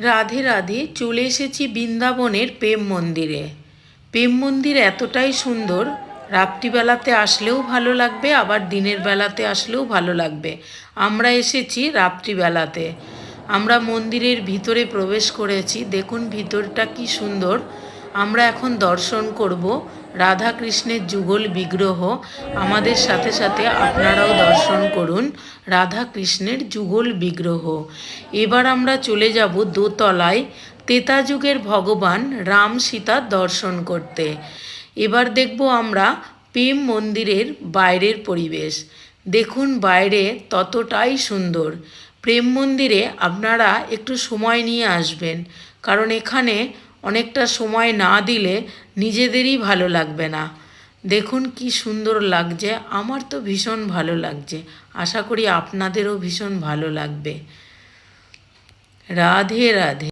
রাধে রাধে। চলে এসেছি বৃন্দাবনের প্রেম মন্দিরে। প্রেম মন্দির এতটাই সুন্দর, রাত্রিবেলাতে আসলেও ভালো লাগবে, আবার দিনের বেলাতে আসলেও ভালো লাগবে। আমরা এসেছি রাত্রিবেলাতে। আমরা মন্দিরের ভিতরে প্রবেশ করেছি। দেখুন ভিতরটা কি সুন্দর। আমরা এখন দর্শন করব রাধা কৃষ্ণের যুগল বিগ্রহ। আমাদের সাথে সাথে আপনারাও দর্শন করুন রাধা কৃষ্ণের যুগল বিগ্রহ। এবার আমরা চলে যাব দোতলায় ত্রেতা যুগের ভগবান রাম সীতার দর্শন করতে। এবার দেখব আমরা প্রেম মন্দিরের বাইরের পরিবেশ। দেখুন বাইরে ততটাই সুন্দর। প্রেম মন্দিরে আপনারা একটু সময় নিয়ে আসবেন, কারণ এখানে অনেকটা সময় না দিলে নিজেদেরই ভালো লাগবে না। দেখুন কি সুন্দর লাগছে, আমার তো ভীষণ ভালো লাগছে। আশা করি আপনাদেরও ভীষণ ভালো লাগবে। রাধে রাধে।